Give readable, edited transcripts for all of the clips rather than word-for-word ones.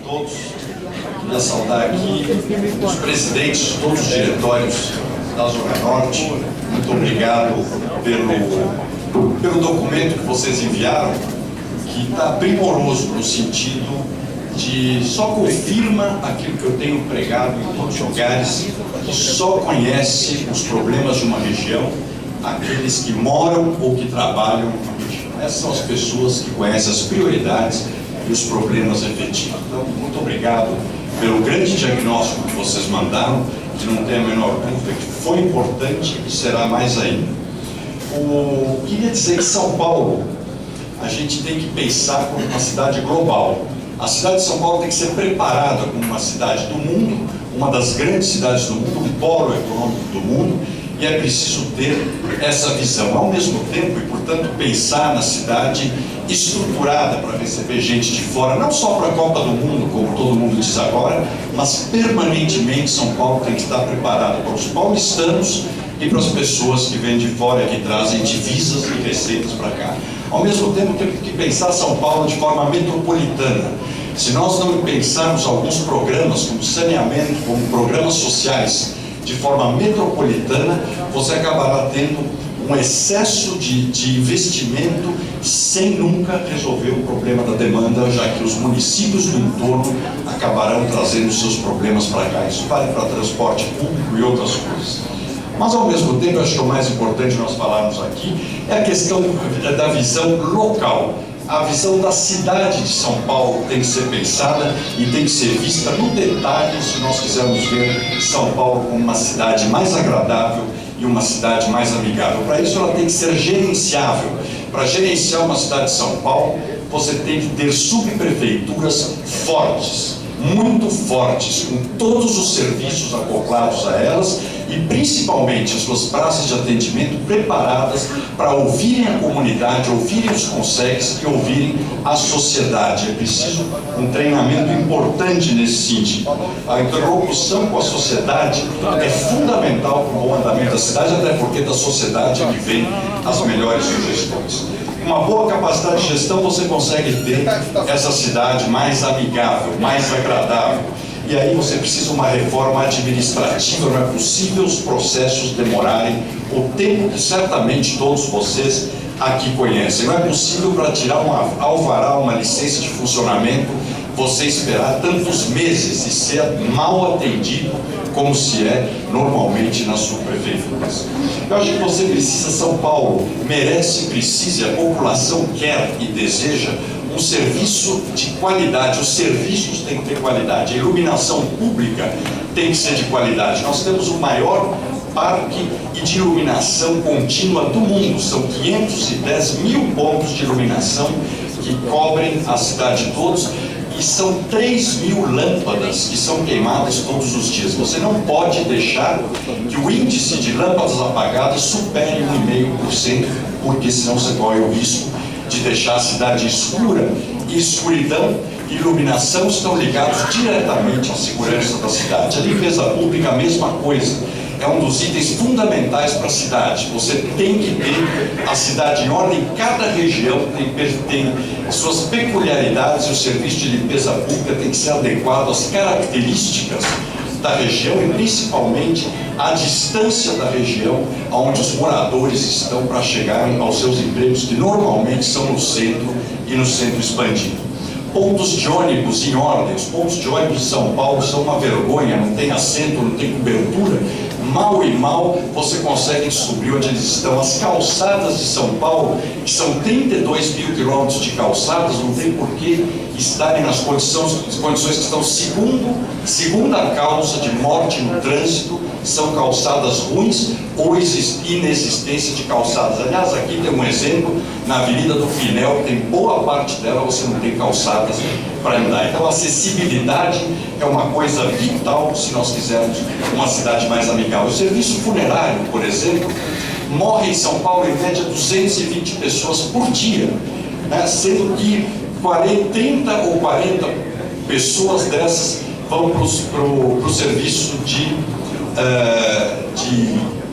todos. Queria saudar aqui os presidentes de todos os diretórios da Zona Norte. Muito obrigado pelo documento que vocês enviaram, que está primoroso no sentido de só confirma aquilo que eu tenho pregado em todos os lugares, que só conhece os problemas de uma região aqueles que moram ou que trabalham na região. Essas são as pessoas que conhecem as prioridades e os problemas efetivos. Então, muito obrigado pelo grande diagnóstico que vocês mandaram, que não tem a menor dúvida que foi importante e será mais ainda. Queria dizer que São Paulo, a gente tem que pensar como uma cidade global. A cidade de São Paulo tem que ser preparada como uma cidade do mundo, uma das grandes cidades do mundo, um polo econômico do mundo, e é preciso ter essa visão. Ao mesmo tempo, e portanto, pensar na cidade estruturada para receber gente de fora, não só para a Copa do Mundo, como todo mundo diz agora, mas permanentemente São Paulo tem que estar preparada para os paulistanos e para as pessoas que vêm de fora e que trazem divisas e receitas para cá. Ao mesmo tempo, temos que pensar São Paulo de forma metropolitana. Se nós não pensarmos alguns programas, como saneamento, como programas sociais, de forma metropolitana, você acabará tendo um excesso de investimento sem nunca resolver o problema da demanda, já que os municípios do entorno acabarão trazendo seus problemas para cá. Isso vale para transporte público e outras coisas. Mas, ao mesmo tempo, eu acho que o mais importante nós falarmos aqui é a questão da visão local. A visão da cidade de São Paulo tem que ser pensada e tem que ser vista no detalhe se nós quisermos ver São Paulo como uma cidade mais agradável e uma cidade mais amigável. Para isso, ela tem que ser gerenciável. Para gerenciar uma cidade de São Paulo, você tem que ter subprefeituras fortes, muito fortes, com todos os serviços acoplados a elas e principalmente as suas praças de atendimento preparadas para ouvirem a comunidade, ouvirem os conselhos e ouvirem a sociedade. É preciso um treinamento importante nesse sentido. A interlocução com a sociedade é fundamental para o bom andamento da cidade, até porque da sociedade que vem as melhores sugestões. Uma boa capacidade de gestão, você consegue ter essa cidade mais amigável, mais agradável. E aí você precisa de uma reforma administrativa. Não é possível os processos demorarem o tempo que certamente todos vocês aqui conhecem. Não é possível, para tirar um alvará, uma licença de funcionamento, você esperar tantos meses e ser mal atendido como se é normalmente nas subprefeituras. Eu acho que você precisa, São Paulo merece, precisa, a população quer e deseja um serviço de qualidade. Os serviços têm que ter qualidade, a iluminação pública tem que ser de qualidade. Nós temos o maior parque de iluminação contínua do mundo, são 510 mil pontos de iluminação que cobrem a cidade todos, e são 3.000 lâmpadas que são queimadas todos os dias. Você não pode deixar que o índice de lâmpadas apagadas supere 1,5%, porque senão você corre o risco de deixar a cidade escura. E escuridão e iluminação estão ligados diretamente à segurança da cidade. A limpeza pública, a mesma coisa. É um dos itens fundamentais para a cidade. Você tem que ter a cidade em ordem. Cada região tem suas peculiaridades e o serviço de limpeza pública tem que ser adequado às características da região e principalmente à distância da região onde os moradores estão para chegarem aos seus empregos, que normalmente são no centro e no centro expandido. Pontos de ônibus em ordem. Os pontos de ônibus de São Paulo são uma vergonha, não tem assento, não tem cobertura. Mal e mal você consegue descobrir onde eles estão. As calçadas de São Paulo, que são 32 mil quilômetros de calçadas, não tem por que estarem nas condições que estão segunda causa de morte no trânsito, são calçadas ruins ou inexistência de calçadas. Aliás, aqui tem um exemplo, na Avenida do Pinel, tem boa parte dela, você não tem calçadas para andar. Então, a acessibilidade é uma coisa vital se nós quisermos uma cidade mais amigável. O serviço funerário, por exemplo, morre em São Paulo, em média, 220 pessoas por dia, né? Sendo que 30 ou 40 pessoas dessas vão para o serviço de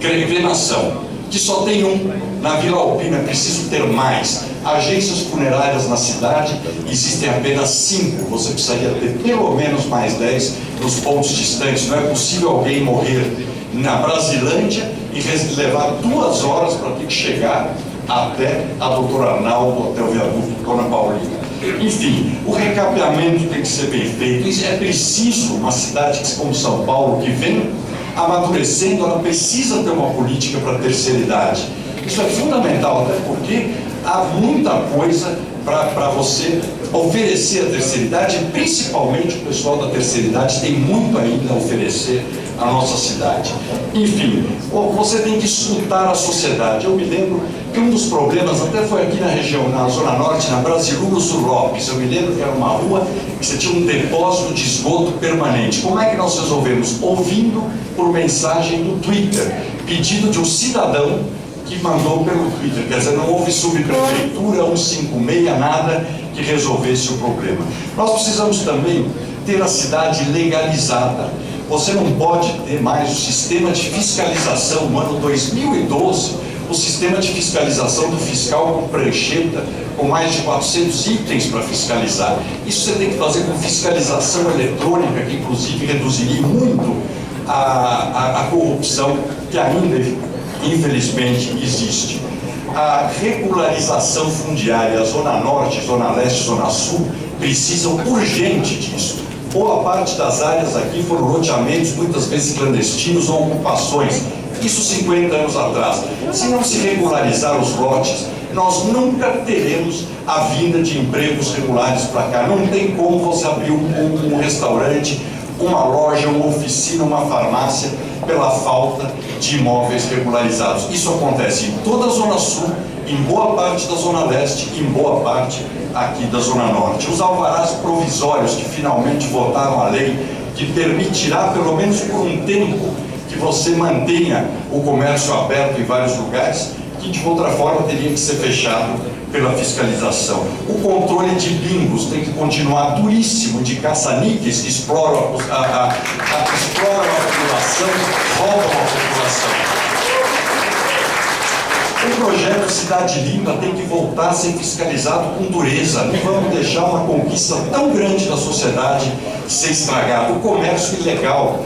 cremação. que só tem um. Na Vila Alpina é preciso ter mais. Agências funerárias na cidade, existem apenas 5. Você precisaria ter pelo menos mais 10 nos pontos distantes. Não é possível alguém morrer na Brasilândia e levar 2 horas para ter que chegar até a Doutor Arnaldo, até o viaduto Dona Paulina. Enfim, o recapeamento tem que ser bem feito. É preciso, uma cidade como São Paulo, que vem amadurecendo, ela precisa ter uma política para a terceira idade. Isso é fundamental, até porque há muita coisa para você oferecer à terceira idade, e principalmente o pessoal da terceira idade tem muito ainda a oferecer à nossa cidade. Enfim, você tem que escutar a sociedade. Eu me lembro que um dos problemas até foi aqui na região, na Zona Norte, na Brasiluro Sul Lopes. Eu me lembro que era uma rua que você tinha um depósito de esgoto permanente. Como é que nós resolvemos? Ouvindo por mensagem do Twitter, pedido de um cidadão que mandou pelo Twitter. Quer dizer, não houve subprefeitura, 156, nada que resolvesse o problema. Nós precisamos também ter a cidade legalizada. Você não pode ter mais o sistema de fiscalização. No ano 2012, o sistema de fiscalização do fiscal com prancheta, com mais de 400 itens para fiscalizar. Isso você tem que fazer com fiscalização eletrônica, que inclusive reduziria muito a corrupção que ainda, infelizmente, existe. A regularização fundiária, a Zona Norte, Zona Leste, Zona Sul, precisam urgente disso. Boa parte das áreas aqui foram loteamentos, muitas vezes clandestinos ou ocupações. Isso 50 anos atrás. Se não se regularizar os lotes, nós nunca teremos a vinda de empregos regulares para cá. Não tem como você abrir um restaurante, uma loja, uma oficina, uma farmácia, pela falta de imóveis regularizados. Isso acontece em toda a Zona Sul, em boa parte da Zona Leste e em boa parte aqui da Zona Norte. Os alvarás provisórios que finalmente votaram a lei, que permitirá, pelo menos por um tempo, que você mantenha o comércio aberto em vários lugares, que de outra forma teria que ser fechado pela fiscalização. O controle de bingos tem que continuar duríssimo, de caça-níqueis que exploram a população, roubam a população. O projeto Cidade Limpa tem que voltar a ser fiscalizado com dureza. Não vamos deixar uma conquista tão grande da sociedade ser estragada. O comércio ilegal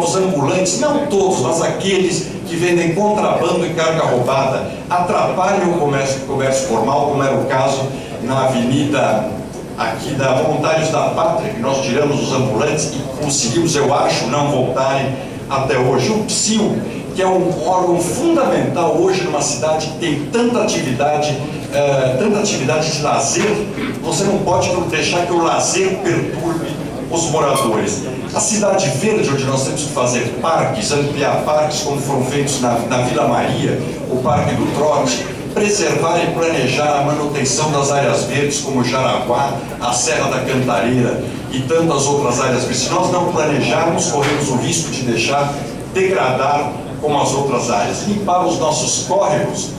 dos ambulantes, não todos, mas aqueles que vendem contrabando e carga roubada, atrapalham o comércio formal, como era o caso na avenida aqui da Voluntários da Pátria, que nós tiramos os ambulantes e conseguimos, eu acho, não voltarem até hoje. O PSIL, que é um órgão fundamental hoje numa cidade que tem tanta atividade de lazer, você não pode deixar que o lazer perturbe os moradores. A cidade verde, onde nós temos que fazer parques, ampliar parques como foram feitos na Vila Maria, o Parque do Trote, preservar e planejar a manutenção das áreas verdes como Jaraguá, a Serra da Cantareira e tantas outras áreas verdes. Se nós não planejarmos, corremos o risco de deixar degradar como as outras áreas. Limpar os nossos córregos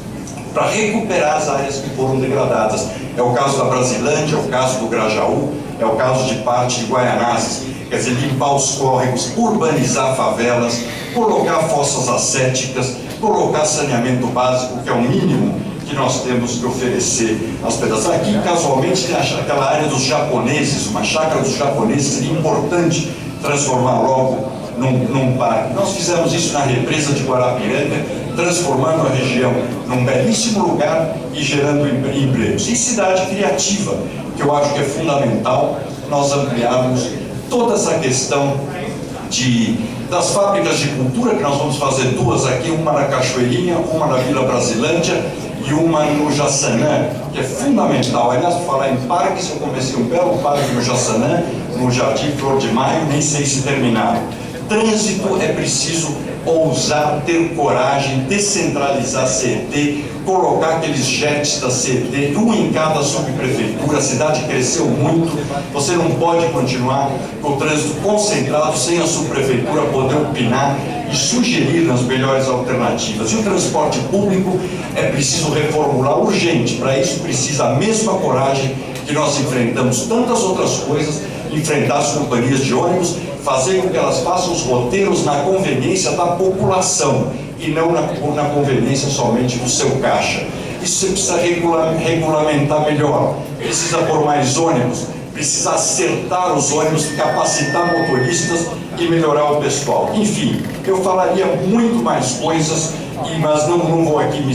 para recuperar as áreas que foram degradadas. É o caso da Brasilândia, é o caso do Grajaú, é o caso de parte de Guaianazes. Quer dizer, limpar os córregos, urbanizar favelas, colocar fossas ascéticas, colocar saneamento básico, que é o mínimo que nós temos que oferecer às pessoas. Aqui, casualmente, tem aquela área dos japoneses, uma chácara dos japoneses, seria importante transformar logo num parque. Nós fizemos isso na represa de Guarapiranga, transformando a região num belíssimo lugar e gerando empregos. E cidade criativa, que eu acho que é fundamental nós ampliarmos toda essa questão das fábricas de cultura, que nós vamos fazer 2 aqui, uma na Cachoeirinha, uma na Vila Brasilândia e uma no Jaçanã, que é fundamental. Aliás, por falar em parques, eu comecei um belo parque no Jaçanã, no Jardim Flor de Maio, nem sei se terminaram. Trânsito, é preciso ousar, ter coragem, descentralizar a CET, colocar aqueles jets da CET, um em cada subprefeitura. A cidade cresceu muito, você não pode continuar com o trânsito concentrado sem a subprefeitura poder opinar e sugerir as melhores alternativas. E o transporte público é preciso reformular urgente. Para isso precisa a mesma coragem que nós enfrentamos tantas outras coisas, enfrentar as companhias de ônibus, fazer com que elas façam os roteiros na conveniência da população e não na conveniência somente do seu caixa. Isso você precisa regulamentar melhor, precisa pôr mais ônibus, precisa acertar os ônibus, capacitar motoristas e melhorar o pessoal. Enfim, eu falaria muito mais coisas, mas não vou aqui me